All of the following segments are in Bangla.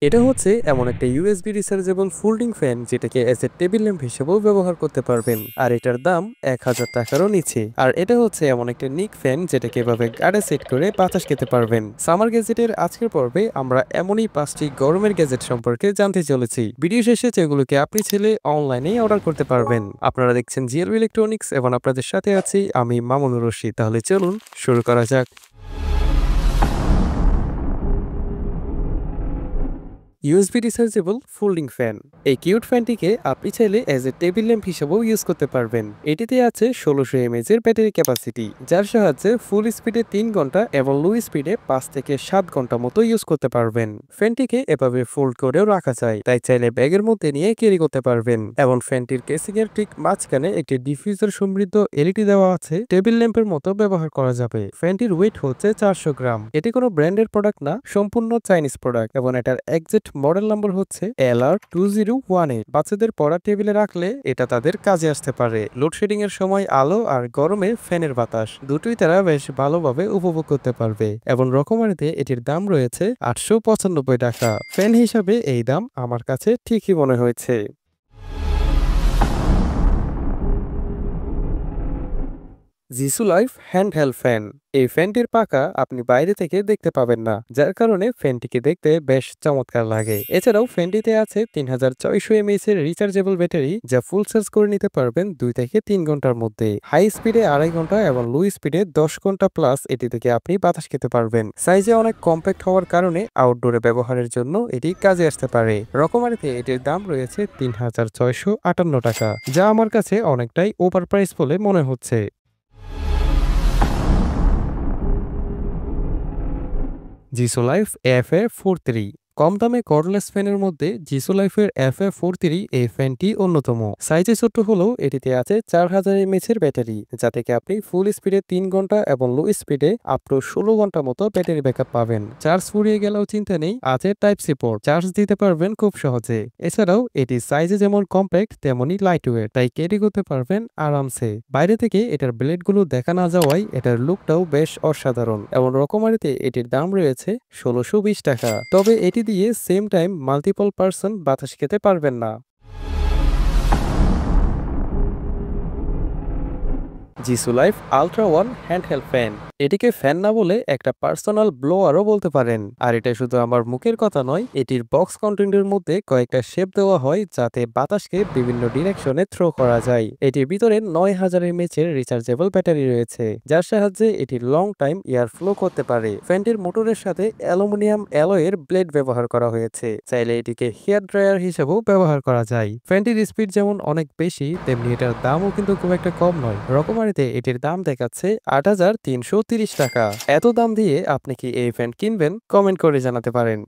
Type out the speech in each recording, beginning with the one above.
এটা হচ্ছে এমন একটা ইউএসবি রিচার্জেবল ফোল্ডিং ফ্যান যেটাকে এজ এ টেবিল ল্যাম্প হিসেবেও ব্যবহার করতে পারবেন। আর এটার দাম ১,০০০ টাকারও নিচে। আর এটা হচ্ছে এমন একটা নিক ফ্যান যেটাকে এভাবে গাড়ে সেট করে বাতাস খেতে পারবেন। সামার গ্যাজেটের আজকের পর্বে আমরা এমনই ৫টি গরমের গ্যাজেট সম্পর্কে জানতে চলেছি। ভিডিও শেষে যেগুলোকে আপনি ছেলে অনলাইনেই অর্ডার করতে পারবেন। আপনারা দেখছেন জিএলবি ইলেকট্রনিক্স এবং আপনাদের সাথে আছি আমি মামুনুর রশিদ। তাহলে চলুন শুরু করা যাক। USB rechargeable folding fan. এই কিউট ফ্যানটিকে আপনি চাইলে এজ এ টেবিল ল্যাম্প হিসেবেও ইউজ করতে পারবেন। এটিতে আছে ১৬০০ এমএএচ এর ব্যাটারি ক্যাপাসিটি, যার সাহায্যে ফুল স্পিডে ৩ ঘন্টা এবং লো স্পিডে ৫ থেকে ৭ ঘন্টা মতো ইউজ করতে পারবেন। ফ্যানটিকে এভাবে ফোল্ড করেও রাখা যায়, তাই চাইলে ব্যাগের মধ্যে নিয়ে ক্যারি করতে পারবেন। এবং ফ্যানটির কেসিং এর ঠিক মাঝখানে একটি ডিফিউজার সমৃদ্ধ এলইডি দেওয়া আছে, টেবিল ল্যাম্পের মতো ব্যবহার করা যাবে। ফ্যানটির ওয়েট হচ্ছে ৪০০ গ্রাম। এটি কোনো ব্র্যান্ডের প্রোডাক্ট না, সম্পূর্ণ চাইনিজ প্রোডাক্ট এবং এটার এক্সাক্ট মডেল নাম্বার হচ্ছে LR2018। বাচ্চাদের পড়া টেবিলে রাখলে এটা তাদের কাজে আসতে পারে। লোডশেডিং এর সময় আলো আর গরমে ফ্যানের বাতাস দুটোই তারা বেশ ভালোভাবে উপভোগ করতে পারবে। এবং রকমারিতে এটির দাম রয়েছে ৮৯৫ টাকা। ফ্যান হিসাবে এই দাম আমার কাছে ঠিকই মনে হয়েছে। Jisu life handheld fan. এই ফ্যানটির পাকা আপনি বাইরে থেকে দেখতে পাবেন না, যার কারণে ফ্যানটিকে দেখতে বেশ চমৎকার লাগে। এছাড়াও ফ্যানটিতে আছে ৩৬০০ এমএএচ এর রিচার্জেবল ব্যাটারি, যা ফুল চার্জ করে নিতে পারবেন ২ থেকে ৩ ঘন্টার মধ্যে। হাই স্পিডে ২.৫ ঘন্টা এবং লো স্পিডে ১০ ঘন্টা প্লাস এটি থেকে আপনি বাতাস খেতে পারবেন। সাইজে অনেক কম্প্যাক্ট হওয়ার কারণে আউটডোরে ব্যবহারের জন্য এটি কাজে আসতে পারে। রকমারিতে এটির দাম রয়েছে ৩,৬৫৮ টাকা, যা আমার কাছে অনেকটাই ওভার প্রাইস বলে মনে হচ্ছে। জিসো লাইফ FA43। কম দামে কর্ডলেস ফ্যানের মধ্যে জিসো লাইফের FA43 এই ফ্যানটি অন্যতম। সাইজে ছোট্ট হলেও এটিতে আছে ৪০০০ এমএএচ এর ব্যাটারি, যা থেকে আপনি ফুল স্পিডে ৩ ঘন্টা এবং লো স্পিডে আপ টু ১৬ ঘন্টা মতো ব্যাটারি ব্যাকআপ পাবেন। চার্জ ফুরিয়ে গেলেও চিন্তা নেই, আছে টাইপ সি পোর্ট, চার্জ দিতে পারবেন খুব সহজে। এছাড়াও এটি সাইজে যেমন কম্প্যাক্ট তেমনই লাইট ওয়েট, তাই ক্যারি করতে পারবেন আরামসে। বাইরে থেকে এটার ব্লেডগুলো দেখা না যাওয়ায় এটার লুকটাও বেশ অসাধারণ। এবং রকমারিতে এটির দাম রয়েছে ১৬২০ টাকা। তবে এটি দিয়ে সেম টাইম মাল্টিপল পারসন বাতাস খেতে পারবেন না। Jisu life ultra one handheld fan. এটিকে ফ্যান না বলে একটা পার্সোনাল ব্লোয়ারও বলতে পারেন। আর এটা শুধু আমার মুখের কথা নয়, এটির বক্স কন্টেন্টের মধ্যে কয়েকটা শেপ দেওয়া হয় যাতে বাতাসকে বিভিন্ন ডিরেকশনে থ্রো করা যায়। এটির ভিতরে ৯০০০ এমএএচ এর রিচার্জেবল ব্যাটারি রয়েছে, যার সাহায্যে এটি লং টাইম এয়ার ফ্লো করতে পারে। ফ্যানটির মোটরের সাথে অ্যালুমিনিয়াম অ্যালয়ের ব্লেড ব্যবহার করা হয়েছে, চাইলে এটিকে হেয়ার ড্রায়ার হিসেবেও ব্যবহার করা যায়। ফ্যানটির স্পিড যেমন অনেক বেশি, তেমনি এটার দামও কিন্তু খুব একটা কম নয়। রকমারিতে এটির দাম দেখাচ্ছে ৮,৩৩০ টাকা। এত দাম দিয়ে আপনি কি এই ফ্যান কিনবেন? কমেন্ট করে জানাতে পারেন।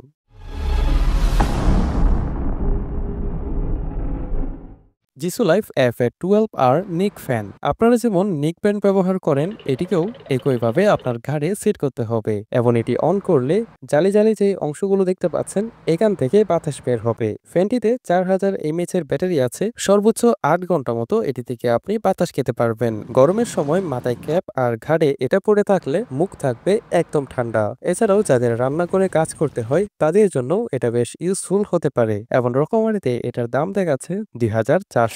জিসু লাইফ FA12R নিক ফ্যান। আপনারা যেমন নিক ফ্যান ব্যবহার করেন, এটিকেও একইভাবে আপনার ঘাড়ে সেট করতে হবে এবং এটি অন করলে জালি জালি যে অংশগুলো দেখতে পাচ্ছেন, এখান থেকে বাতাস বের হবে। ফ্যানটিতে ৪০০০ এমএএচ এর ব্যাটারি আছে, সর্বোচ্চ ৮ ঘন্টা মতো এটি থেকে আপনি বাতাস খেতে পারবেন। গরমের সময় মাথায় ক্যাপ আর ঘাড়ে এটা পরে থাকলে মুখ থাকবে একদম ঠান্ডা। এছাড়াও যাদের রান্না করে কাজ করতে হয় তাদের জন্য এটা বেশ ইউজফুল হতে পারে। এবং রকমারিতে এটার দাম দেখাচ্ছে ২,৪৬০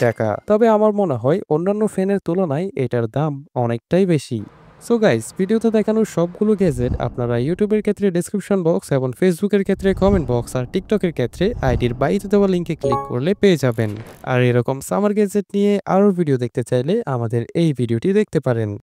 টাকা। তবে আমার মনে হয় অন্যান্য ফ্যানের তুলনায় এটার দাম অনেকটাই বেশি। সো গাইস, ভিডিওতে দেখানো সবগুলো গ্যাজেট আপনারা ইউটিউবের ক্ষেত্রে ডেসক্রিপশন বক্স এবং ফেসবুকের ক্ষেত্রে কমেন্ট বক্স আর টিকটকের ক্ষেত্রে আইডির বায়োতে দেওয়া লিঙ্কে ক্লিক করলে পেয়ে যাবেন। আর এরকম সামার গ্যাজেট নিয়ে আরও ভিডিও দেখতে চাইলে আমাদের এই ভিডিওটি দেখতে পারেন।